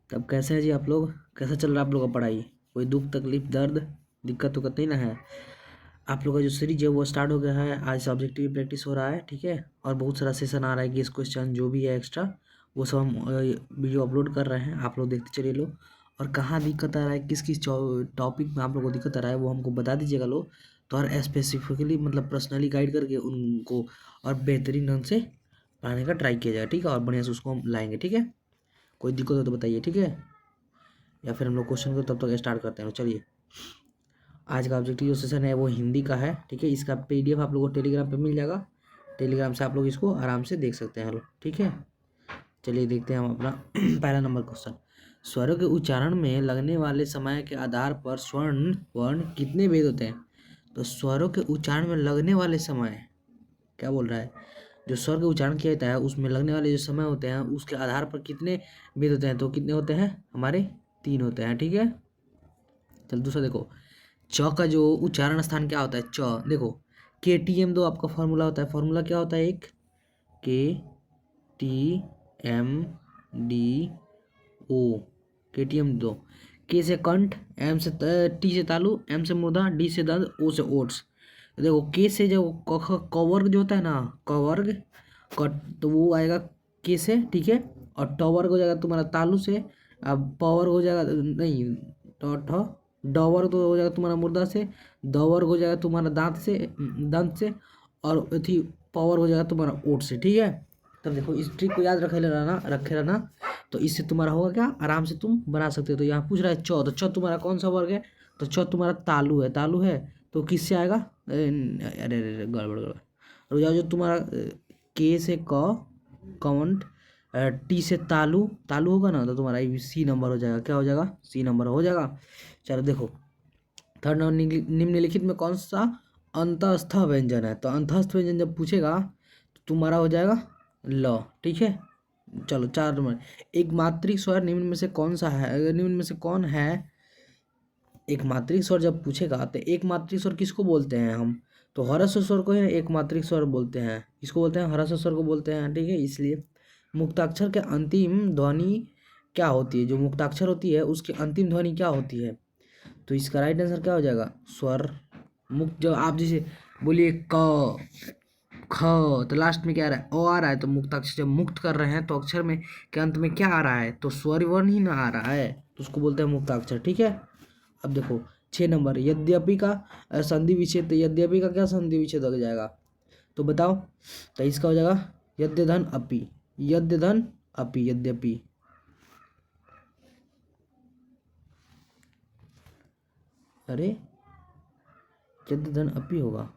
तब कैसे हैं जी आप लोग? कैसा चल रहा है आप लोग का पढ़ाई? कोई दुख तकलीफ दर्द दिक्कत उक्कत नहीं ना है? आप लोग का जो सीरीज है वो स्टार्ट हो गया है। आज से ऑब्जेक्टिव प्रैक्टिस हो रहा है, ठीक है। और बहुत सारा सेशन आ रहा है, गेस क्वेश्चन जो भी है एक्स्ट्रा वो सब हम वीडियो अपलोड कर रहे हैं, आप लोग देखते चलिए लो। और कहाँ दिक्कत आ रहा है, किस किस टॉपिक में आप लोग को दिक्कत आ रहा है वो हमको बता दीजिएगा लो। तो और स्पेसिफिकली मतलब पर्सनली गाइड करके उनको और बेहतरीन ढंग से पढ़ाने का ट्राई किया जाएगा, ठीक है। और बढ़िया से उसको हम लाएंगे, ठीक है। कोई दिक्कत हो तो बताइए, ठीक है। या फिर हम लोग क्वेश्चन को तब तक स्टार्ट करते हैं। चलिए, आज का ऑब्जेक्टिव जो सेशन है वो हिंदी का है, ठीक है। इसका पीडीएफ आप लोगों को टेलीग्राम पे मिल जाएगा। टेलीग्राम से आप लोग इसको आराम से देख सकते हैं, ठीक है। चलिए देखते हैं हम अपना पहला नंबर क्वेश्चन। स्वरों के उच्चारण में लगने वाले समय के आधार पर स्वर्ण वर्ण कितने भेद होते हैं? तो स्वरों के उच्चारण में लगने वाले समय क्या बोल रहा है, जो स्वर का उच्चारण किया जाता है उसमें लगने वाले जो समय होते हैं उसके आधार पर कितने भेद होते हैं? तो कितने होते हैं हमारे? 3 होते हैं, ठीक है। चल दूसरा देखो, च का जो उच्चारण स्थान क्या होता है? च देखो, KTM2 आपका फॉर्मूला होता है। फॉर्मूला क्या होता है? एक KTM2 KTM2। के से कंठ, एम से टी से तालु, एम से मुर्दा, डी से दंत, ओ से ओट्स। देखो के से जो कवर्ग जो होता है ना, कवर्ग तो वो आएगा के से, ठीक है। और टॉवर्ग हो जाएगा तुम्हारा तालु से। अब पावर हो जाएगा नहीं, डॉवर्ग तो हो जाएगा तुम्हारा मुर्दा से। दवर्ग हो जाएगा तुम्हारा दांत से, दंत से। और अथी पावर हो जाएगा तुम्हारा ओट से, ठीक है। तब देखो इस ट्रिक को याद रखे रहना। तो इससे तुम्हारा होगा क्या, आराम से तुम बना सकते हो। तो यहाँ पूछ रहा है चौ, तो चौ तुम्हारा कौन सा वर्ग है? तो चौ तुम्हारा तालु है, तालु है। तो किससे आएगा? अरे अरे गड़बड़ गड़बड़। रुक जाओ, जो तुम्हारा के से काउंट, टी से तालु, तालु होगा ना, तो तुम्हारा सी नंबर हो जाएगा। क्या हो जाएगा? सी नंबर हो जाएगा। चलो देखो, थर्ड नंबर, निम्नलिखित में कौन सा अंतस्थ व्यंजन है? तो अंतस्थ व्यंजन जब पूछेगा तो तुम्हारा हो जाएगा ल, ठीक है। चलो 4 नंबर, एक मात्रिक स्वर निम्न में से कौन सा है? निम्न में से कौन है? एक मात्रिक स्वर जब पूछेगा तो एक मात्रिक स्वर किसको बोलते हैं हम? तो ह्रस्व स्वर को ही एक मात्रिक स्वर बोलते हैं। किसको बोलते हैं? ह्रस्व स्वर को बोलते हैं, ठीक है। इसलिए मुक्ताक्षर के अंतिम ध्वनि क्या होती है? जो मुक्ताक्षर होती है उसकी अंतिम ध्वनि क्या होती है? तो इसका राइट आंसर क्या हो जाएगा? स्वर मुक्त। जब आप जैसे बोलिए क ख, तो लास्ट में क्या आ रहा है? ओ आ रहा है। तो मुक्ताक्षर जब मुक्त कर रहे हैं तो अक्षर में के अंत में क्या आ रहा है? तो स्वर वर्ण ही ना आ रहा है, तो उसको बोलते हैं मुक्ताक्षर, ठीक है। अब देखो 6 नंबर, यद्यपि का संधि विच्छेद। यद्यपि का क्या संधि विच्छेद हो जाएगा? तो बताओ। तो इसका हो जाएगा यद्य धन अपि, यद्य धन अपि, यद्यपि। अरे यद्य धन अपि होगा।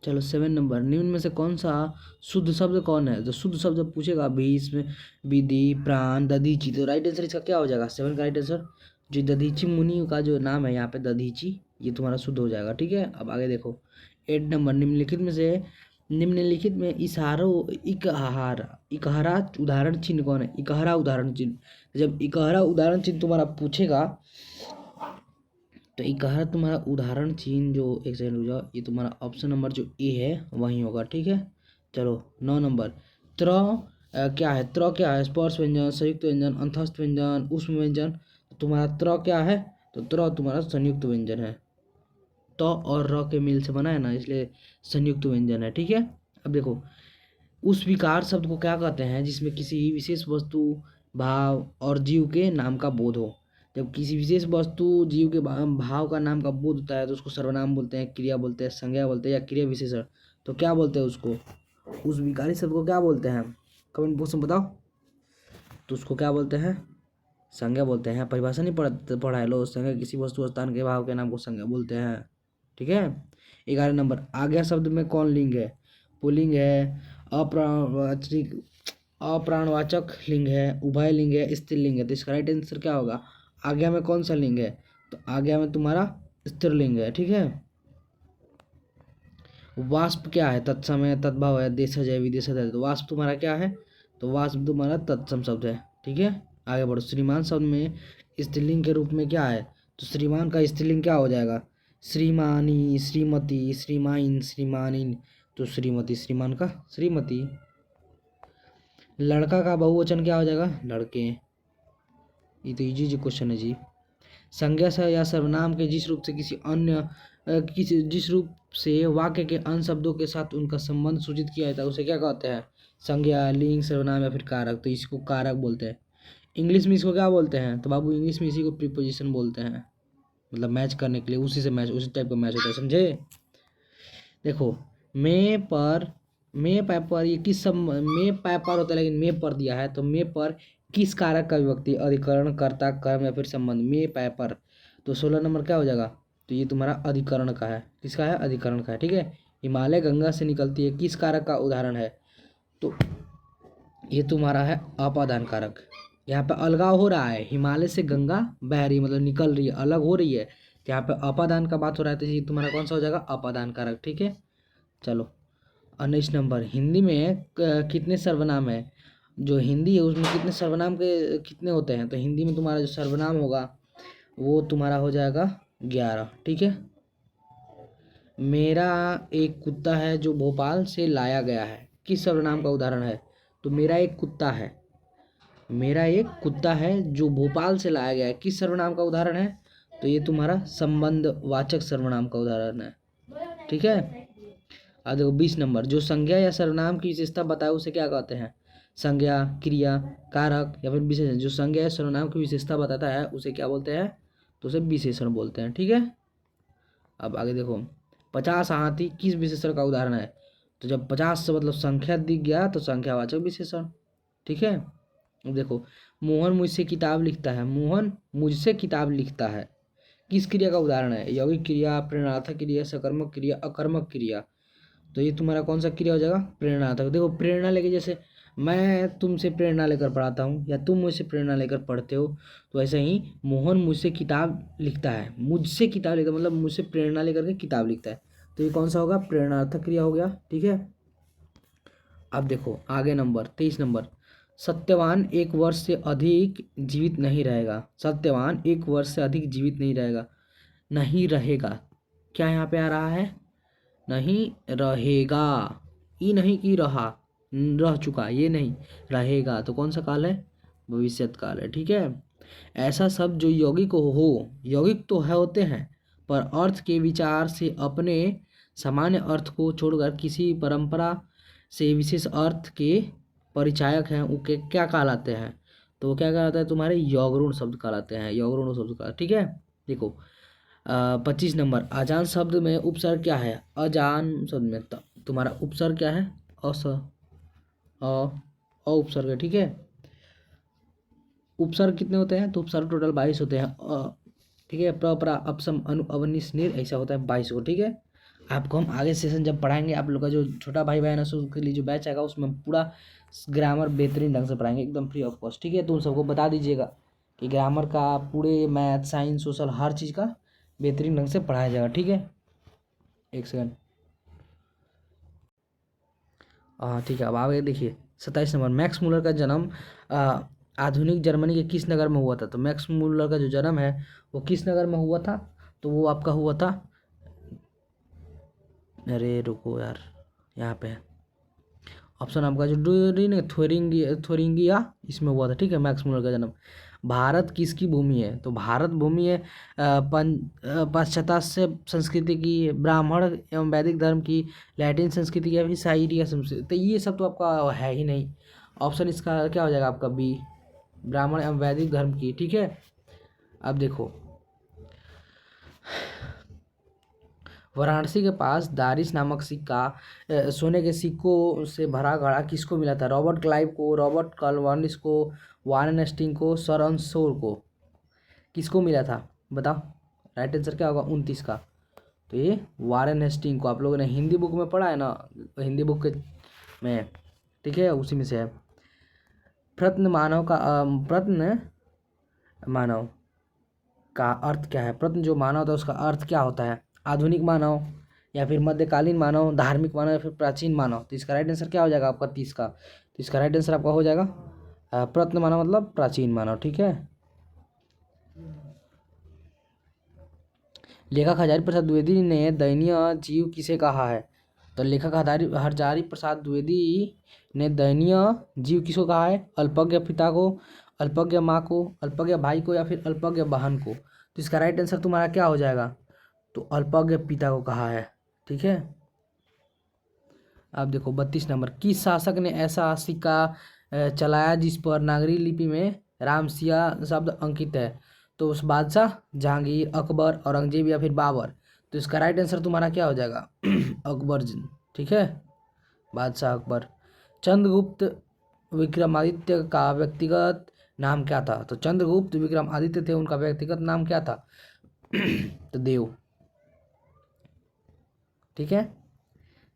चलो 7 नंबर, निम्न में से कौन सा शुद्ध शब्द कौन है? तो शुद्ध शब्द जब पूछेगा भीष्म, विधि, प्राण, दधीचि, तो राइट आंसर इसका क्या हो जाएगा? 7 का राइट आंसर, जो दधीचि मुनि का जो नाम है यहाँ पे दधीचि, ये तुम्हारा शुद्ध हो जाएगा, ठीक है। अब आगे देखो 8 नंबर, निम्नलिखित में इकहरा उदाहरण चिन्ह कौन है? इकहरा उदाहरण चिन्ह, जब इकहरा उदाहरण चिन्ह तुम्हारा पूछेगा तो इकहरा तुम्हारा उदाहरण चिन्ह जो, एक सेकंड रुक जाओ, ये तुम्हारा ऑप्शन नंबर जो ए है वही होगा, ठीक है। चलो 9 नंबर, त्र क्या है? त्र क्या है? स्पर्श व्यंजन, संयुक्त व्यंजन, अंतस्थ व्यंजन, ऊष्म व्यंजन। तो तुम्हारा त्र क्या है? तो त्र तुम्हारा संयुक्त व्यंजन है। त और र के मिल से बना है ना, इसलिए संयुक्त व्यंजन है, ठीक है। अब देखो, उस विकार शब्द को क्या कहते हैं जिसमें किसी विशेष वस्तु, भाव और जीव के नाम का बोध हो? जब किसी विशेष वस्तु, जीव के भाव का नाम का बोध होता है तो उसको सर्वनाम बोलते हैं, क्रिया बोलते हैं, संज्ञा बोलते हैं, या क्रिया विशेषण। तो क्या बोलते हैं उसको? उस विकारी शब्द को क्या बोलते हैं? कमेंट बॉक्स में बताओ। तो उसको क्या बोलते हैं? संज्ञा बोलते हैं। परिभाषा नहीं पढ़ा है लो, संज्ञा किसी वस्तु स्थान के भाव के नाम को संज्ञा बोलते हैं, ठीक है। 11 नंबर, आज्ञा शब्द में कौन लिंग है? पुल्लिंग है, अप्राणवाचक अप्राणवाचक लिंग है, उभय लिंग है, स्त्रीलिंग है। तो इसका राइट आंसर क्या होगा? आज्ञा में कौन सा लिंग है? तो आज्ञा में तुम्हारा स्त्रीलिंग है, ठीक है। वाष्प क्या है? तत्समय, तद्भव है, देशज है, विदेशज है। तो वाष्प तुम्हारा क्या है? तो वाष्प तुम्हारा तत्सम शब्द है, ठीक है। आगे बढ़ो, श्रीमान शब्द में स्त्रीलिंग के रूप में क्या है? तो श्रीमान का स्त्रीलिंग क्या हो जाएगा? श्रीमानी, श्रीमती, श्रीमाइन, श्रीमानिन। तो श्रीमती, श्रीमान का श्रीमती। लड़का का बहुवचन क्या हो जाएगा? लड़के। ये तो इजी जी क्वेश्चन है जी। संज्ञा से या सर्वनाम के जिस रूप से किसी अन्य किसी जिस रूप से वाक्य के अन्य शब्दों के साथ उनका संबंध सूचित किया जाता है उसे क्या कहते हैं? संज्ञा, लिंग, सर्वनाम या फिर कारक। तो इसको कारक बोलते हैं। इंग्लिश में इसको क्या बोलते हैं? तो बाबू इंग्लिश में इसी को प्रीपोजिशन बोलते हैं। मतलब मैच करने के लिए उसी से मैच, उसी टाइप का मैच होता है, समझे? देखो, मे पर ये किस सब मे पर होता है, लेकिन मे पर दिया है तो मे पर किस कारक का विभक्ति? अधिकरण, कर्ता, कर्म या फिर संबंध। मे पर तो 16 नंबर क्या हो जाएगा? तो ये तुम्हारा अधिकरण का है। किसका है? अधिकरण का है। ठीक है। हिमालय गंगा से निकलती है किस कारक का उदाहरण है? तो ये तुम्हारा है अपादान कारक। यहाँ पे अलगाव हो रहा है, हिमालय से गंगा बह रही है, मतलब निकल रही है, अलग हो रही है। तो यहाँ पे अपादान का बात हो रहा है, तो ये तुम्हारा कौन सा हो जाएगा? अपादान कारक। ठीक है। चलो 19 नंबर, हिंदी में कितने सर्वनाम है? जो हिंदी है उसमें कितने सर्वनाम के कितने होते हैं? तो हिंदी में तुम्हारा जो सर्वनाम होगा वो तुम्हारा हो जाएगा 11। ठीक है। मेरा एक कुत्ता है जो भोपाल से लाया गया है किस सर्वनाम का उदाहरण है? तो मेरा एक कुत्ता है, मेरा एक कुत्ता है जो भोपाल से लाया गया है किस सर्वनाम का उदाहरण है? तो ये तुम्हारा संबंध वाचक सर्वनाम का उदाहरण है। ठीक है। अब देखो 20 नंबर, जो संज्ञा या सर्वनाम की विशेषता बताए उसे क्या कहते हैं? संज्ञा, क्रिया, कारक या फिर विशेषण। जो संज्ञा या सर्वनाम की विशेषता बताता है उसे क्या बोलते हैं? तो उसे विशेषण बोलते हैं। ठीक है। अब आगे देखो, 50 हाथी किस विशेषण का उदाहरण है? तो जब 50 से मतलब संख्या दिख गया तो संख्यावाचक विशेषण। ठीक है। अब देखो, मोहन मुझसे किताब लिखता है, मोहन मुझसे किताब लिखता है किस क्रिया का उदाहरण है? यौगिक क्रिया, प्रेरणार्थक क्रिया, सकर्मक क्रिया, अकर्मक क्रिया। तो ये तुम्हारा कौन सा क्रिया हो जाएगा? प्रेरणार्थक। देखो, प्रेरणा लेके, जैसे मैं तुमसे प्रेरणा लेकर पढ़ाता हूँ या तुम मुझसे प्रेरणा लेकर पढ़ते हो, तो ऐसे ही मोहन मुझसे किताब लिखता है, मुझसे किताब लिखता है मतलब मुझसे प्रेरणा लेकर के किताब लिखता है। तो ये कौन सा होगा? प्रेरणार्थक क्रिया हो गया। ठीक है। अब देखो आगे नंबर 23 नंबर, सत्यवान एक वर्ष से अधिक जीवित नहीं रहेगा। सत्यवान एक वर्ष से अधिक जीवित नहीं रहेगा, नहीं रहेगा, क्या यहाँ पे आ रहा है? नहीं रहेगा। ये नहीं कि रहा, रह चुका, ये नहीं, रहेगा। तो कौन सा काल है? भविष्यत काल है। ठीक है। ऐसा शब्द जो यौगिक हो, यौगिक तो है होते हैं, पर अर्थ के विचार से अपने सामान्य अर्थ को छोड़कर किसी परंपरा से विशेष अर्थ के परिचायक हैं, वो क्या कहलाते हैं? तो वो क्या कहलाता है? तुम्हारे यौगुण शब्द कहलाते हैं, यौगुण शब्द का। ठीक है। देखो 25 नंबर, अजान शब्द में उपसर्ग क्या है? अजान शब्द में तुम्हारा उपसर्ग क्या है? अस, अ उपसर्ग है। ठीक है। उपसर्ग कितने होते हैं? तो उपसर्ग टोटल 22 होते हैं। ठीक है। प्रपरा, अपसम, अनु, अवनिश, निर, ऐसा होता है 22 को। ठीक है। आपको हम आगे सेशन जब पढ़ाएंगे, आप लोग का जो छोटा भाई बहन है उसके लिए जो बैच आएगा उसमें पूरा ग्रामर बेहतरीन ढंग से पढ़ाएंगे, एकदम फ्री ऑफ कॉस्ट। ठीक है। तो उन सबको बता दीजिएगा कि ग्रामर का, पूरे मैथ, साइंस, सोशल, हर चीज़ का बेहतरीन ढंग से पढ़ाया जाएगा। ठीक है। एक सेकंड। हाँ ठीक है। अब आगे देखिए 27 नंबर, मैक्स मूलर का जन्म आधुनिक जर्मनी के किस नगर में हुआ था? तो मैक्स मूलर का जो जन्म है वो किस नगर में हुआ था? तो वो आपका हुआ था, अरे रुको यार, यहाँ पे ऑप्शन आपका जो थोरिंगिया इसमें हुआ था। ठीक है। मैक्स मूलर का जन्म। भारत किसकी भूमि है? तो भारत भूमि है पाश्चात्य संस्कृति की, ब्राह्मण एवं वैदिक धर्म की, लैटिन संस्कृति की, या फिर साइरिया संस्कृति। तो ये सब तो आपका है ही नहीं। ऑप्शन इसका क्या हो जाएगा आपका? बी, ब्राह्मण एवं वैदिक धर्म की। ठीक है। अब देखो, वाराणसी के पास दारिस नामक सिक्का सोने के सिक्कों से भरा घड़ा किसको मिला था? रॉबर्ट क्लाइव को, रॉबर्ट कॉर्नवालिस को, वारेन हेस्टिंग को, सर अंसोर को। किसको मिला था बताओ? राइट आंसर क्या होगा? 29 का। तो ये वारेन हेस्टिंग को। आप लोगों ने हिंदी बुक में पढ़ा है ना, हिंदी बुक के में, ठीक है, उसी में से है। प्रत्न मानव का प्रत्न मानव का अर्थ क्या है? प्रत्न जो मानव था उसका अर्थ क्या होता है? आधुनिक मानव, या फिर मध्यकालीन मानव, धार्मिक मानव, या फिर प्राचीन मानव। तो इसका राइट आंसर क्या हो जाएगा आपका? 30 का। तो इसका राइट आंसर आपका हो जाएगा प्रत्न मानव मतलब प्राचीन मानव। ठीक है। लेखक हजारी प्रसाद द्विवेदी ने दयनीय जीव किसे कहा है? तो लेखक हजारी प्रसाद द्विवेदी ने दयनीय जीव किसको कहा है? अल्पज्ञ पिता को, अल्पज्ञ माँ को, अल्पज्ञ भाई को, या फिर अल्पज्ञ बहन को। तो इसका राइट आंसर तुम्हारा क्या हो जाएगा? तो अल्पज्ञ पिता को कहा है। ठीक है। अब देखो 32 नंबर, किस शासक ने ऐसा सिक्का चलाया जिस पर नागरी लिपि में रामसिया शब्द अंकित है? तो उस बादशाह, जहांगीर, अकबर, औरंगजेब या फिर बाबर। तो इसका राइट आंसर तुम्हारा क्या हो जाएगा? अकबर जी। ठीक है, बादशाह अकबर। चंद्रगुप्त विक्रमादित्य का व्यक्तिगत नाम क्या था? तो चंद्रगुप्त विक्रमादित्य थे, उनका व्यक्तिगत नाम क्या था? तो देव। ठीक है।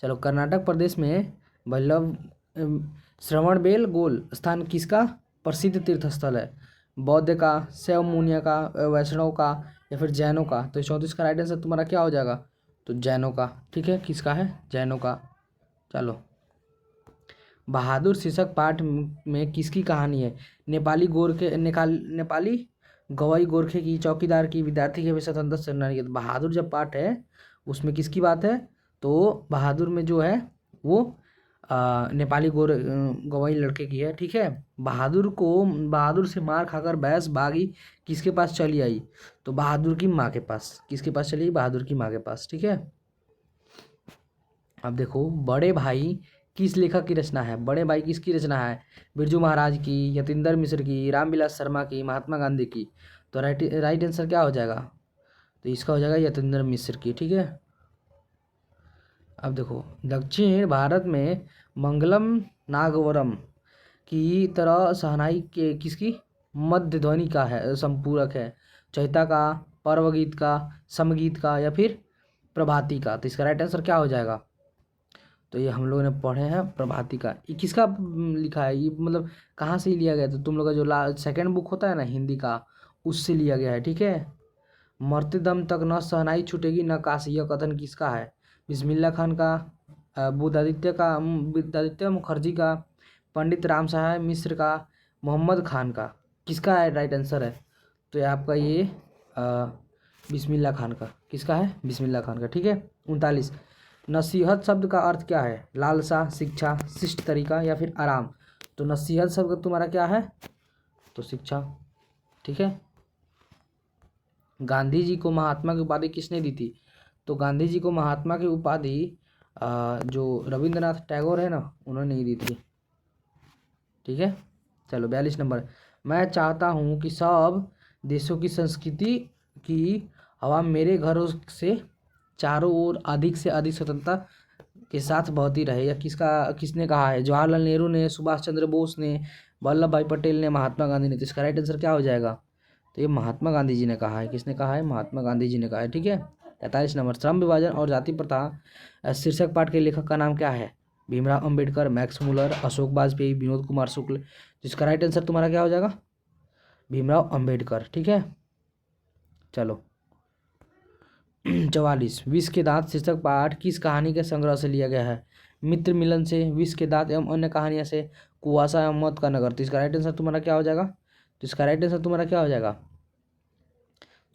चलो, कर्नाटक प्रदेश में वल्लभ श्रवणबेल गोल स्थान किसका प्रसिद्ध तीर्थ स्थल है? बौद्ध का, शैव मुनियों का, वैष्णव का, या फिर जैनों का? तो 34 का राइट आंसर तुम्हारा क्या हो जाएगा? तो जैनों का। ठीक है, किसका है? जैनों का। चलो, बहादुर शीर्षक पाठ में किसकी कहानी है? नेपाली गवाई गोरखे की, चौकीदार की, विद्यार्थी की, स्वतंत्रता सेनानी की? तो बहादुर जब पाठ है उसमें किसकी बात है? तो बहादुर में जो है वो नेपाली गवाई लड़के की है। ठीक है। बहादुर से मार खाकर भैंस भागी किसके पास चली आई? तो बहादुर की माँ के पास। किसके पास चली? बहादुर की माँ के पास। ठीक है। अब देखो, बड़े भाई किस लेखक की रचना है? बड़े भाई किसकी रचना है? बिरजू महाराज की, यतीन्द्र मिश्र की, रामविलास शर्मा की, महात्मा गांधी की? तो राइट आंसर क्या हो जाएगा? तो इसका हो जाएगा यतीन्द्र मिश्र की। ठीक है। अब देखो, दक्षिण भारत में मंगलम नागवरम की तरह शहनाई के किसकी मध्य ध्वनि का है संपूरक है? चैता का, पर्वगीत का, समगीत का, या फिर प्रभाती का? तो इसका राइट आंसर क्या हो जाएगा? तो ये हम लोगों ने पढ़े हैं प्रभाती का। ये किसका लिखा है? ये मतलब कहाँ से लिया गया? तो तुम लोग का जो सेकंड बुक होता है ना हिंदी का, उससे लिया गया है। ठीक है। मरते दम तक न शहनाई छूटेगी न काशी, यह कथन किसका है? बिस्मिल्लाह खान का, बुद्धादित्य मुखर्जी का, पंडित राम सहाय मिश्र का, मोहम्मद खान का? किसका है राइट आंसर है? तो ये आपका ये बिस्मिल्लाह खान का। किसका है? बिस्मिल्लाह खान का। ठीक है। 39, नसीहत शब्द का अर्थ क्या है? लालसा, शिक्षा, शिष्ट तरीका, या फिर आराम? तो नसीहत शब्द तुम्हारा क्या है? तो शिक्षा। ठीक है। गांधी जी को महात्मा की उपाधि किसने दी थी? तो गांधी जी को महात्मा की उपाधि जो रविंद्रनाथ टैगोर है ना, उन्होंने ही दी थी। ठीक है। चलो 42 नंबर, मैं चाहता हूँ कि सब देशों की संस्कृति की हवा मेरे घरों से चारों ओर अधिक से अधिक स्वतंत्रता के साथ बहती रहे। या किसने कहा है? जवाहरलाल नेहरू ने, सुभाष चंद्र बोस ने, वल्लभ भाई पटेल ने, महात्मा गांधी ने? तो इसका राइट आंसर क्या हो जाएगा? तो ये महात्मा गांधी जी ने कहा है। किसने कहा है? महात्मा गांधी जी ने कहा है। ठीक है। 43 नंबर, श्रम विभाजन और जाति प्रथा शीर्षक पाठ के लेखक का नाम क्या है? Bhimrao Ambedkar, Max Muller, Ashok Vajpayee, Vinod Kumar Shukla? जिसका राइट आंसर तुम्हारा क्या हो जाएगा? भीमराव अंबेडकर। ठीक है। चलो 44, विष के दांत शीर्षक पाठ किस कहानी के संग्रह से लिया गया है? मित्र मिलन से, विष के दांत एवं अन्य कहानियां से, कुआसा एवं मौत का नगर? तो इसका राइट आंसर तुम्हारा क्या हो जाएगा? तो इसका राइट आंसर तुम्हारा क्या हो जाएगा?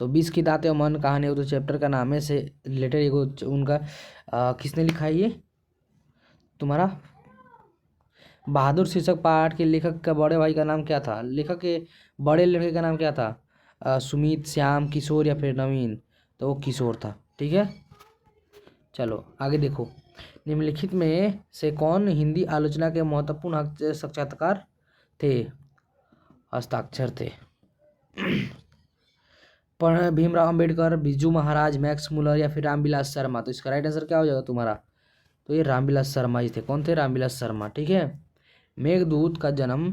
तो 20 की दांत एवं अन्य कहानी तो चैप्टर का नाम है, से रिलेटेड एगो उनका किसने लिखा है? ये तुम्हारा बहादुर शीर्षक पाठ के लेखक का बड़े भाई का नाम क्या था? लेखक के बड़े लड़के का नाम क्या था? सुमित, श्याम, किशोर, या फिर नवीन? तो वो किशोर था। ठीक है। चलो आगे देखो, निम्नलिखित में से कौन हिंदी आलोचना के महत्वपूर्ण साक्षात्कार थे? हस्ताक्षर थे। पर भीमराव अंबेडकर, बिरजू महाराज, मैक्स मुलर, या फिर रामविलास शर्मा? तो इसका राइट आंसर क्या हो जाएगा तुम्हारा? तो ये रामविलास शर्मा ही थे। कौन थे? रामविलास शर्मा। ठीक है। मेघदूत का जन्म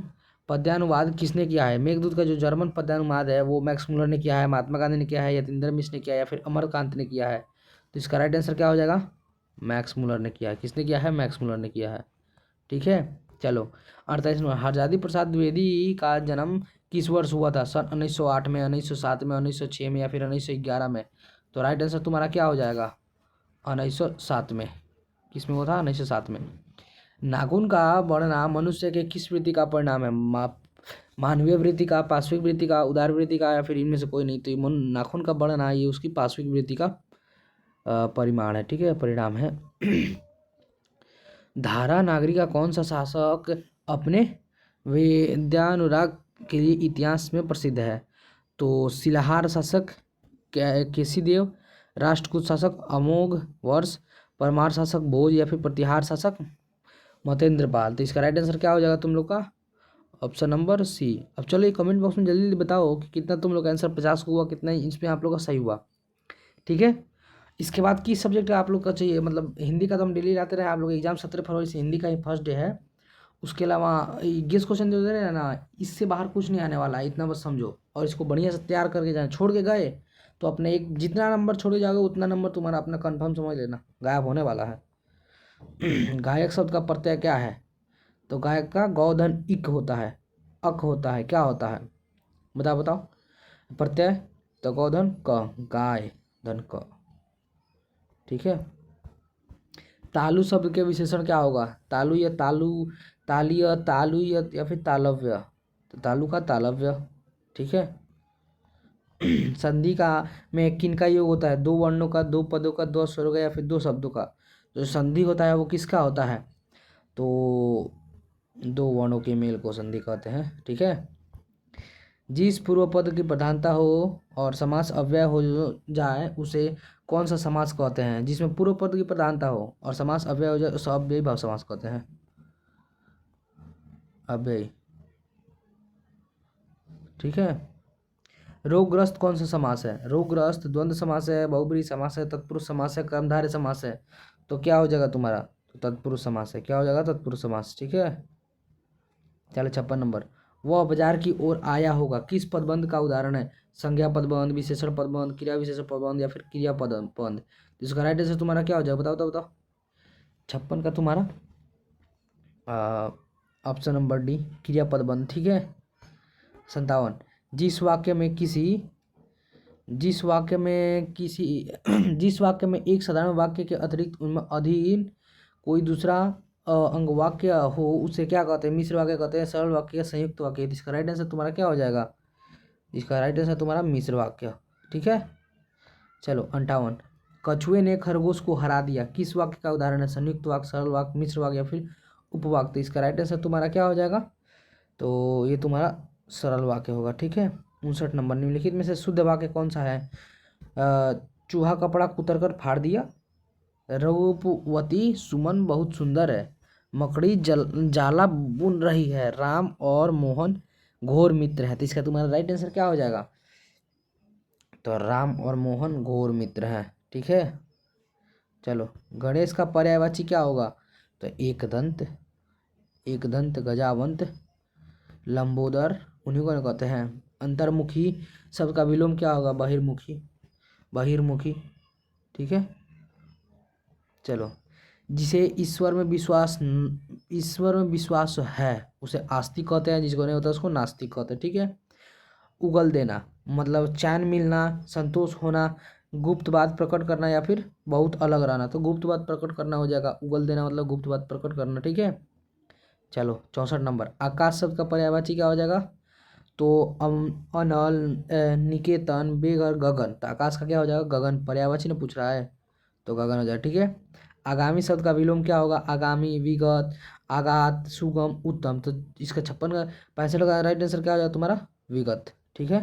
पद्यानुवाद किसने किया है? मेघदूत का जो जर्मन पद्यानुवाद है वो मैक्स मुलर ने किया है, महात्मा गांधी ने किया है, यतीन्द्र मिश्र ने किया है, या फिर अमरकांत ने किया है? तो इसका राइट आंसर क्या हो जाएगा? मैक्स मुलर ने किया है। किसने किया है? मैक्स मुलर ने किया है। ठीक है। चलो 48 नंबर, हरजादी प्रसाद द्विवेदी का जन्म किस वर्ष हुआ था? सन 1908 में, 1907 में, 1906 में, या फिर 1911 में? तो राइट आंसर तुम्हारा क्या हो जाएगा? 1907 में। किस में हुआ था? 1907 में। नाखून का बढ़ना मनुष्य के किस वृत्ति का परिणाम है? मानवीय वृत्ति का, पार्श्विक वृत्ति का, उदार वृत्ति का, या फिर इनमें से कोई नहीं? तो ये नाखून का बढ़ना ये उसकी पार्श्विक वृत्ति का परिमाण है। ठीक है, परिणाम है। धारा नागरी का कौन सा शासक अपने विद्यानुराग के लिए इतिहास में प्रसिद्ध है? तो शिलाहार शासक केशीदेव, राष्ट्रकूट शासक अमोघ वर्ष, परमार शासक भोज या फिर प्रतिहार शासक मतेंद्रपाल। तो इसका राइट आंसर क्या हो जाएगा तुम लोग का? Option number C. अब चलो ये कमेंट बॉक्स में जल्दी जल्दी बताओ कि कितना तुम लोग का आंसर 50 हुआ, कितना इसमें आप लोग का सही हुआ। ठीक है, इसके बाद किस सब्जेक्ट का आप लोग का चाहिए? मतलब हिंदी का तो हम डेली लाते रहे, आप लोग एग्जाम 17 फरवरी से हिंदी का ही फर्स्ट डे है। उसके अलावा गेस क्वेश्चन जो दे रहे हैं ना, इससे बाहर कुछ नहीं आने वाला है, इतना बस समझो। और इसको बढ़िया से तैयार करके जाए, छोड़ के गए तो अपने एक जितना नंबर छोड़ के जाओगे उतना नंबर तुम्हारा अपना कंफर्म समझ लेना गायब होने वाला है। गायक शब्द का प्रत्यय क्या है? तो गायक का गौधन इक होता है, अक होता है, क्या होता है? बताओ बताओ। प्रत्यय तो गौधन क, गाय धन क। ठीक है। तालु शब्द के विशेषण क्या होगा? तालु या तालु, तालीय, तालु या फिर तालव्य। तो तालु का तालव्य। ठीक है। संधि का में किन का योग होता है? दो वर्णों का, दो पदों का, दो स्वरों का या फिर दो शब्दों का। जो संधि होता है वो किसका होता है? तो दो वर्णों के मेल को संधि कहते हैं। ठीक है। जिस पूर्व पद की प्रधानता हो और समास अव्यय हो जाए उसे कौन सा समास कहते हैं? जिसमें पूर्व पद की प्रधानता हो और समास अव्यय हो जाए उसे अव्ययी भाव समास कहते हैं। अव्ययी। ठीक है। रोगग्रस्त कौन सा समास है? रोगग्रस्त द्वंद्व समास है, बहुब्रीहि समास है, तत्पुरुष समास है, कर्मधारय समास है। तो क्या हो जाएगा तुम्हारा? तो तत्पुरुष समास है। क्या हो जाएगा? तत्पुरुष समास। ठीक है। चलो 56 नंबर। वह बाजार की ओर आया होगा किस पदबंध का उदाहरण है? संज्ञा पदबंध, विशेषण पदबंध, क्रिया विशेषण पदबंध या फिर क्रिया पदबंध। तो इसका राइट आंसर तुम्हारा क्या हो जाएगा? बताओ बताओ बताओ। 56 का तुम्हारा ऑप्शन नंबर डी, क्रिया पदबंध। ठीक है। 57। जिस वाक्य में किसी जिस वाक्य में किसी जिस वाक्य में एक साधारण वाक्य के अतिरिक्त उनमें अधीन कोई दूसरा अंग वाक्य हो उसे क्या कहते हैं? मिश्र वाक्य कहते हैं, सरल वाक्य, संयुक्त वाक्य। इसका राइट आंसर तुम्हारा क्या हो जाएगा? इसका राइट आंसर तुम्हारा मिश्र वाक्य। ठीक है। चलो 58। कछुए ने खरगोश को हरा दिया किस वाक्य का उदाहरण है? संयुक्त वाक्य, सरल वाक्य, मिश्र वाक्य या फिर उपवाक्य। तो इसका राइट आंसर तुम्हारा क्या हो जाएगा? तो ये तुम्हारा सरल वाक्य होगा। ठीक है। 59 नंबर। निम्नलिखित में से शुद्ध वाक्य कौन सा है? चूहा कपड़ा कुतर कर फाड़ दिया, रूपवती सुमन बहुत सुंदर है, मकड़ी जाला बुन रही है, राम और मोहन घोर मित्र है। तो इसका तुम्हारा राइट आंसर क्या हो जाएगा? तो राम और मोहन घोर मित्र है। ठीक है। चलो गणेश का पर्यायवाची क्या होगा? तो एक दंत, गजावंत, लंबोदर, उन्हीं को कहते हैं। अंतर्मुखी शब्द का विलोम क्या होगा? बहिर्मुखी। ठीक है। चलो जिसे ईश्वर में विश्वास है उसे आस्तिक कहते हैं, जिसको नहीं होता उसको नास्तिक कहते हैं। ठीक है। उगल देना मतलब चैन मिलना, संतोष होना, गुप्त बात प्रकट करना या फिर बहुत अलग रहना। तो गुप्त बात प्रकट करना हो जाएगा, उगल देना मतलब गुप्त बात प्रकट करना। ठीक है। चलो 64 नंबर। आकाश शब्द का पर्यायवाची क्या हो जाएगा? तो अनल, निकेतन, बेघर, गगन। तो आकाश का क्या हो जाएगा? गगन। पर्यायवाची ने पूछ रहा है तो गगन हो जाएगा। ठीक है। आगामी शब्द का विलोम क्या होगा? आगामी, विगत, आगात, सुगम, उत्तम। तो इसका 56 का 65 का राइट आंसर क्या हो जाएगा तुम्हारा? विगत। ठीक है।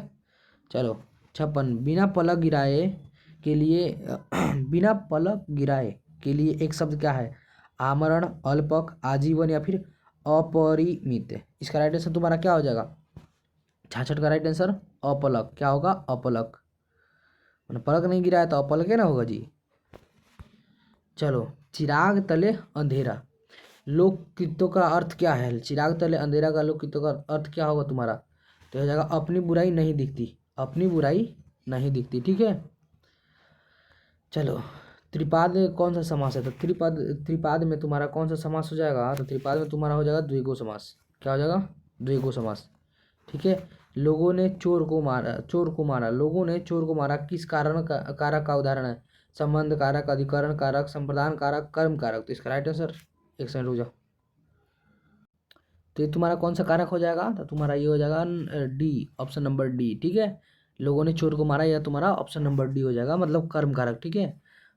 चलो 56। बिना पलक गिराए के लिए बिना पलक गिराए के लिए एक शब्द क्या है? आमरण, अल्पक, आजीवन या फिर अपरिमित। इसका राइट आंसर तुम्हारा क्या हो जाएगा? 66 का राइट आंसर अपलक। क्या होगा? अपलक। मैंने पलक नहीं गिराया तो अपलक है ना होगा जी। चलो चिराग तले अंधेरा लोककृतों का अर्थ क्या है? चिराग तले अंधेरा का लोककृतों का अर्थ क्या होगा तुम्हारा? तो हो जाएगा अपनी बुराई नहीं दिखती, अपनी बुराई नहीं दिखती। ठीक है। चलो त्रिपाद कौन सा समास है? तो त्रिपाद में तुम्हारा कौन सा समास हो जाएगा? तो त्रिपाद में तुम्हारा हो जाएगा द्विगु समास। क्या हो जाएगा? द्विगु समास। ठीक है। लोगों ने चोर को मारा, लोगों ने चोर को मारा किस कारक का उदाहरण है? संबंध कारक, अधिकरण कारक, संप्रदान कारक, कर्म कारक। तो इसका राइट आंसर एक सेकंड रुक जाओ। तो ये तुम्हारा कौन सा कारक हो जाएगा? तो तुम्हारा ये हो जाएगा डी, ऑप्शन नंबर डी। ठीक है। लोगों ने चोर को मारा, या तुम्हारा ऑप्शन नंबर डी हो जाएगा, मतलब कर्म कारक। ठीक है।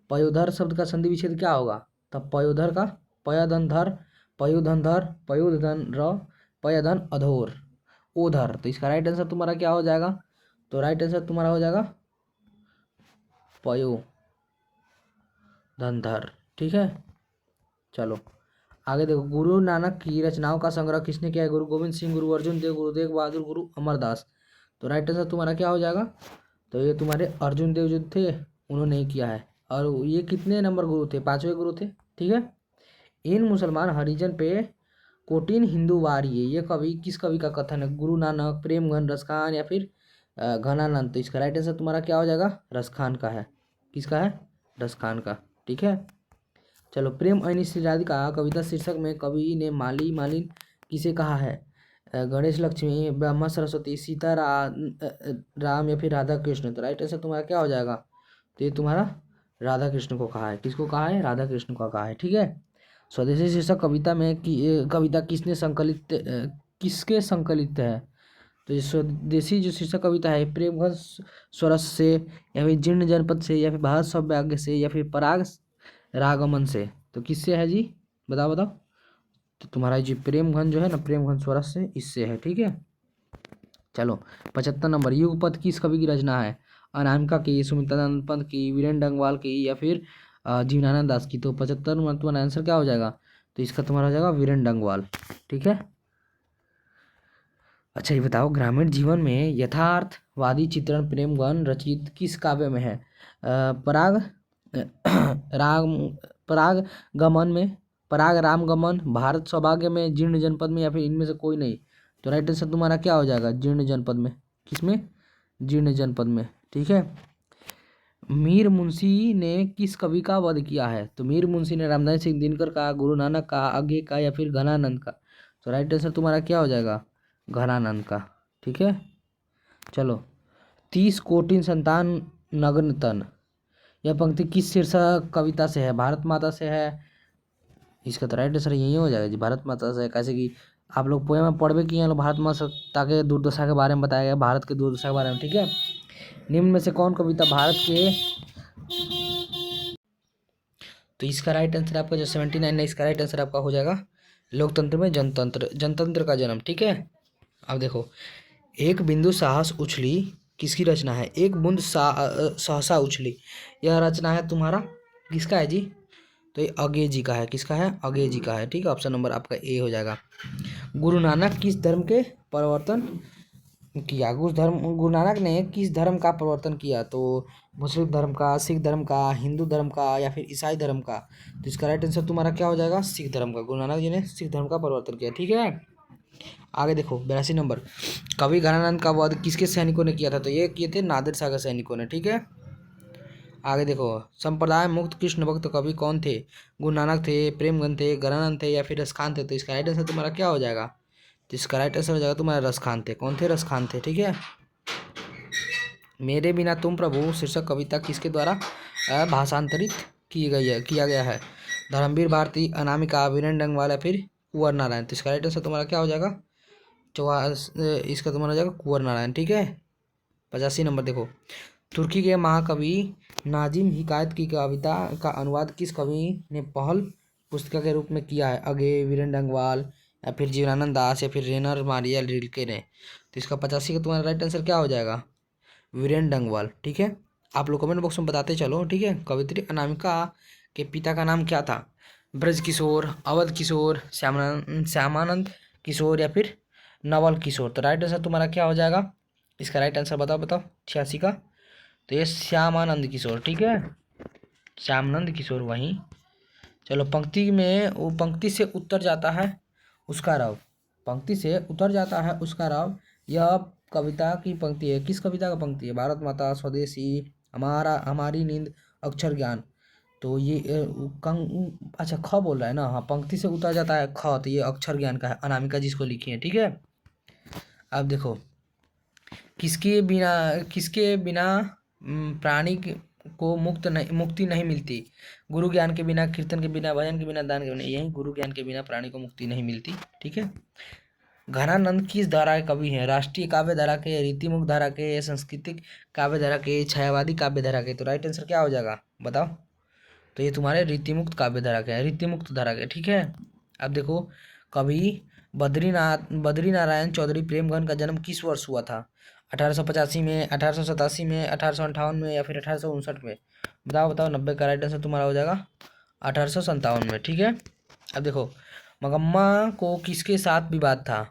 पयोधर शब्द का संधि विच्छेद क्या होगा? तब पयोधर का पयधन धर, पयुधन धर, पयुधन र, पयधन अधोर, ओधर। तो इसका राइट आंसर तुम्हारा क्या हो जाएगा? तो राइट आंसर तुम्हारा हो जाएगा पयो धनधर। ठीक है, चलो आगे देखो। गुरु नानक की रचनाओं का संग्रह किसने किया है? गुरु गोविंद सिंह, गुरु अर्जुन देव, गुरु तेग बहादुर, गुरु अमरदास। तो राइट आंसर तुम्हारा क्या हो जाएगा? तो ये तुम्हारे अर्जुन देव जो थे उन्होंने ही किया है। और ये कितने नंबर गुरु थे? 5वें गुरु थे। ठीक है। इन मुसलमान हरिजन पे कोटिन हिंदू वारिये, ये कवि किस कवि का कथन है? गुरु नानक, प्रेमगन, रसखान या फिर घनानंद। तो इसका राइट आंसर तुम्हारा क्या हो जाएगा? रसखान का है। किसका है? रसखान का। ठीक है, चलो। प्रेम अनिश्चित राधिका कविता शीर्षक में कवि ने माली मालिन किसे कहा है? गणेश, लक्ष्मी, ब्रह्मा, सरस्वती, सीता, राम या फिर राधा कृष्ण। तो राइट आंसर तुम्हारा क्या हो जाएगा? तो ये तुम्हारा राधा कृष्ण को कहा है। किसको कहा है? राधा कृष्ण को कहा है। ठीक है। स्वदेशी शीर्षक कविता में कविता किसने संकलित किसके संकलित है? तो ये स्वदेशी जो शीर्षक कविता है प्रेमगंज स्वरस से या फिर जीर्ण जनपद से या फिर भारत सौभाग्य से या फिर पराग रागमन से। तो किससे है जी? बताओ बताओ। तो तुम्हारा जी प्रेमगंज जो है ना, प्रेमगंज स्वरस से, इससे है। ठीक है, चलो 75 नंबर। युगपद किस कवि की रचना है? अनामिका की, सुमित्रानंद पंत की, वीरेंद्र डंगवाल की या फिर जीवनानंद दास की। तो 75 नंबर तुम्हारा आंसर क्या हो जाएगा? तो इसका तुम्हारा हो जाएगा वीरेंद्र डंगवाल। ठीक है, अच्छा ये बताओ, ग्रामीण जीवन में यथार्थवादी चित्रण प्रेमगन रचित किस काव्य में है? पराग राग पराग गमन में, पराग राम गमन, भारत सौभाग्य में, जीर्ण जनपद में या फिर इनमें से कोई नहीं। तो राइट आंसर तुम्हारा क्या हो जाएगा? जीर्ण जनपद में। किसमें? जीर्ण जनपद में। ठीक है। मीर मुंशी ने किस कवि का वध किया है? तो मीर मुंशी ने रामधारी सिंह दिनकर का, गुरु नानक का, आगे का या फिर घनानंद का। तो राइट आंसर तुम्हारा क्या हो जाएगा? घनानंद का। ठीक है, चलो। 30 कोटिन संतान नग्न तन, यह पंक्ति किस शीर्षक कविता से है? भारत माता से है। इसका तो राइट आंसर यही हो जाएगा जी, भारत माता से। कैसे कि आप लोग पोएम में पढ़वे किए हैं भारत माता के दुर्दशा के बारे में बताया गया, भारत के दुर्दशा के बारे में। ठीक है। निम्न में से कौन कविता भारत के, तो इसका राइट आंसर आपका जो 79 है, इसका राइट आंसर आपका हो जाएगा लोकतंत्र में जनतंत्र, जनतंत्र का जन्म। ठीक है, अब देखो। एक बिंदु साहस उछली किसकी रचना है? एक बूंद सहसा उछली, यह रचना है तुम्हारा किसका है जी? तो ये अगे जी का है। किसका है? अगे जी का है। ठीक है, ऑप्शन नंबर आपका ए हो जाएगा। गुरु नानक किस धर्म के परिवर्तन किया? गुरु नानक ने किस धर्म का परिवर्तन किया? तो मुस्लिम धर्म का, सिख धर्म का, हिंदू धर्म का या फिर ईसाई धर्म का। तो इसका राइट आंसर तुम्हारा क्या हो जाएगा? सिख धर्म का। गुरु नानक जी ने सिख धर्म का परिवर्तन किया। ठीक है, आगे देखो 82 नंबर। कवि घनानंद का वध किसके सैनिकों ने किया था? तो ये किए थे नादिर शाह के सैनिकों ने। ठीक है, आगे देखो। संप्रदाय मुक्त कृष्ण भक्त कवि कौन थे? गुरु नानक थे, प्रेमगंज थे, घनानंद थे या फिर रसखान थे। तो इसका राइट आंसर तुम्हारा क्या हो जाएगा? तो इसका राइट आंसर हो जाएगा तुम्हारा रसखान थे। कौन थे? रसखान थे। ठीक है। मेरे बिना तुम प्रभु शीर्षक कविता किसके द्वारा भाषांतरित किया गया है? धर्मवीर भारती, अनामिका, वीरेंद्र डंगवाल या फिर कुंवर नारायण। तो इसका राइट आंसर तुम्हारा क्या हो जाएगा? इसका तुम्हारा हो जाएगा कुंवर नारायण। ठीक है, 85 नंबर देखो। तुर्की के महाकवि नाजिम हिकायत की कविता का अनुवाद किस कवि ने पहल पुस्तिका के रूप में किया है? अगे, वीरेंद्र डंगवाल या फिर जीवनानंद दास या फिर रेनर मारिया रिल्के ने। तो इसका 85 का तुम्हारा राइट आंसर क्या हो जाएगा? वीरेंद्र डंगवाल। ठीक है, आप लोग कमेंट बॉक्स में बताते चलो। ठीक है, कवित्री अनामिका के पिता का नाम क्या था? ब्रज किशोर, अवध किशोर, श्यामानंद किशोर या फिर नवल किशोर। तो राइट आंसर तुम्हारा क्या हो जाएगा? इसका राइट आंसर बताओ बताओ 86 का। तो ये श्यामानंद किशोर। ठीक है, श्यामानंद किशोर वहीं। चलो, पंक्ति में वो पंक्ति से उत्तर जाता है उसका रव, पंक्ति से उतर जाता है उसका रव, यह कविता की पंक्ति है। किस कविता का पंक्ति है? भारत माता, स्वदेशी, हमारा, हमारी नींद, अक्षर ज्ञान। तो ये अच्छा ख बोल रहा है ना। हाँ, पंक्ति से उतर जाता है ख, तो ये अक्षर ज्ञान का है, अनामिका जिसको लिखी है। ठीक है, अब देखो। किसके बिना प्राणी को मुक्ति नहीं मिलती? गुरु ज्ञान के बिना, कीर्तन के बिना, भजन के बिना, दान के बिना। यही गुरु ज्ञान के बिना प्राणी को मुक्ति नहीं मिलती। ठीक है। घनानंद किस धारा के कवि हैं? राष्ट्रीय काव्य धारा के, रीतिमुक्त धारा के, सांस्कृतिक काव्य धारा के, छायावादी काव्य धारा के। तो राइट आंसर क्या हो जाएगा बताओ? तो ये तुम्हारे रीतिमुक्त काव्य धारा के हैं, रीतिमुक्त धारा के। ठीक है, अब देखो। कवि बद्री नारायण चौधरी प्रेमगन का जन्म किस वर्ष हुआ था? 1885 में, 1887 में, 1858 में या फिर 1859 में? बताओ बताओ, 90 का राइट आंसर तुम्हारा हो जाएगा 1857 में। ठीक है। अब देखो, मगम्मा को किसके साथ विवाद था?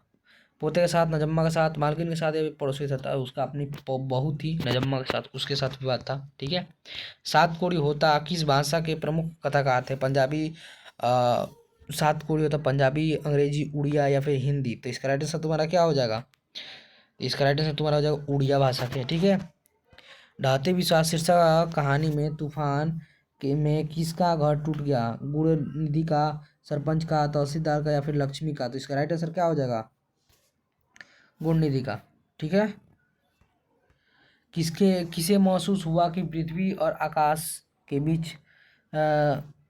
पोते के साथ, नजम्मा के साथ, मालकिन के साथ या पड़ोसी के साथ? उसका अपनी बहू थी नजम्मा के साथ, उसके साथ विवाद था। ठीक है। सात कोड़ी होता किस भाषा के प्रमुख कथाकार थे? पंजाबी, सात कोड़ी होता पंजाबी, अंग्रेजी, उड़िया या फिर हिंदी? तो इसका राइट आंसर तुम्हारा क्या हो जाएगा? इसका राइट आंसर तुम्हारा हो जाएगा उड़िया भाषा के। ठीक है। ढाते विश्वास शीर्षक कहानी में तूफान के में किसका घर टूट गया? गुड़ निधि का, सरपंच का, तहसीलदार का या फिर लक्ष्मी का? तो इसका राइट आंसर क्या हो जाएगा? गुड़ निधि का। ठीक है। किसे महसूस हुआ कि पृथ्वी और आकाश के बीच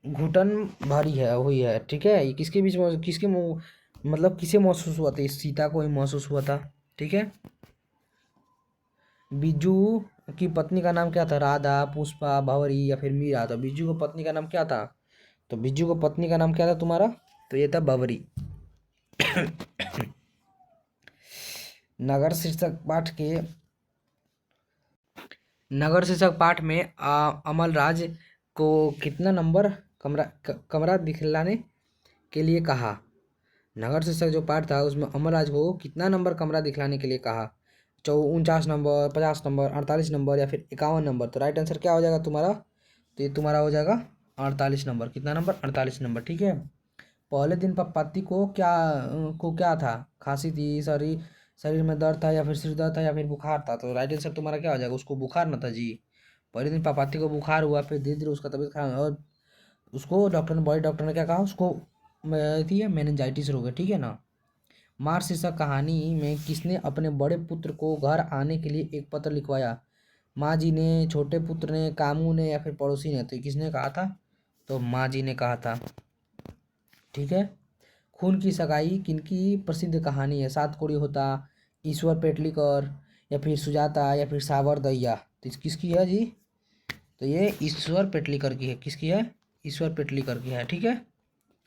घुटन भरी है हुई है? ठीक है। ये किसके बीच में, मतलब किसे महसूस हुआ था? इस सीता को ही महसूस हुआ था। ठीक है। बिज्जू की पत्नी का नाम क्या था? राधा, पुष्पा, भंवरी या फिर मीरा? तो बिज्जू की पत्नी का नाम क्या था? तो बिज्जू की पत्नी का नाम क्या था तुम्हारा? तो ये था भंवरी। नगर शीर्षक पाठ के नगर शीर्षक पाठ में अमलराज को कितना नंबर कमरा दिखलाने के लिए कहा? नगर शीर्षक जो पाठ था उसमें अमरराज को कितना नंबर कमरा दिखलाने के लिए कहा? 49 नंबर, 50 नंबर, 48 नंबर या फिर 51 नंबर? तो राइट आंसर क्या हो जाएगा तुम्हारा? तो ये तुम्हारा हो जाएगा 48 नंबर। कितना नंबर? 48 नंबर। ठीक है। पहले दिन पापा को क्या था? खांसी थी, शरीर में दर्द था या फिर सिर दर्द था या फिर बुखार था? तो राइट आंसर तुम्हारा क्या हो जाएगा? उसको बुखार ना था जी। पहले दिन पापाती को बुखार हुआ, फिर धीरे धीरे उसका तबीयत खराब और उसको बॉडी डॉक्टर ने क्या कहा? उसको थी मेनिंजाइटिस हो गया। ठीक है ना। मार शीर्षक कहानी में किसने अपने बड़े पुत्र को घर आने के लिए एक पत्र लिखवाया? माँ जी ने, छोटे पुत्र ने, कामू ने या फिर पड़ोसी ने? तो किसने कहा था? तो माँ जी ने कहा था। ठीक है। खून की सगाई किनकी प्रसिद्ध कहानी है? सात कोड़ी होता, ईश्वर पेटलीकर या फिर सुजाता या फिर सावर दैया? तो किसकी है जी? तो ये ईश्वर पेटलीकर की है। किसकी है? ईश्वर पेटलीकर की है। ठीक है।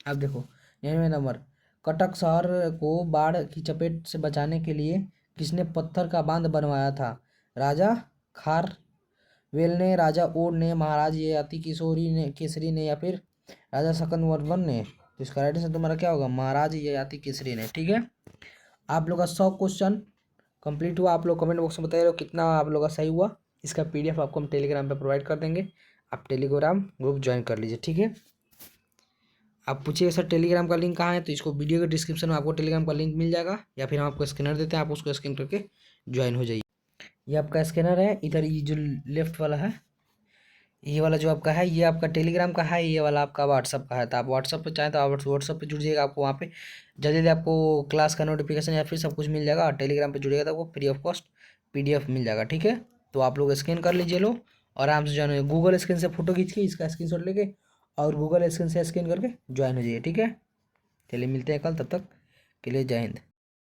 अब देखो 99 नंबर, कटक शहर को बाढ़ की चपेट से बचाने के लिए किसने पत्थर का बांध बनवाया था? राजा खारवेल ने, राजा ओड ने, महाराज ययाति केसरी ने या फिर राजा सकंदवर्मन ने? तो इसका राइट आंसर तुम्हारा क्या होगा? महाराज ययाति केसरी ने। ठीक है। आप लोग का 100 क्वेश्चन कंप्लीट हुआ। आप लोग कमेंट बॉक्स में बता रहे हो कितना आप लोग का सही हुआ। इसका PDF आपको हम टेलीग्राम पे प्रोवाइड कर देंगे। आप टेलीग्राम ग्रुप ज्वाइन कर लीजिए। ठीक है। आप पूछिएगा सर टेलीग्राम का लिंक कहाँ है? तो इसको वीडियो के डिस्क्रिप्शन में आपको टेलीग्राम का लिंक मिल जाएगा, या फिर हम आपको स्कैनर देते हैं, आप उसको स्कैन करके ज्वाइन हो जाइए। ये आपका स्कैनर है। इधर ये जो लेफ्ट वाला है, ये वाला जो आपका है, ये आपका टेलीग्राम का है, ये वाला आपका व्हाट्सअप का है। तो आप व्हाट्सअप पे चाहें तो आप व्हाट्सअप पे जुड़ जाइएगा। आपको वहाँ पे जल्दी जल्दी आपको क्लास का नोटिफिकेशन या फिर सब कुछ मिल जाएगा। और टेलीग्राम पे जुड़िएगा तो आपको फ्री ऑफ कॉस्ट PDF मिल जाएगा। ठीक है। तो आप लोग स्कैन कर लीजिए लो, आराम से ज्वाइन हो। गूगल स्कैन से फोटो खींच के इसका स्क्रीनशॉट लेके और गूगल स्कैन से स्कैन करके ज्वाइन हो जाइए। ठीक है। चलिए मिलते हैं कल, तब तक के लिए जय हिंद।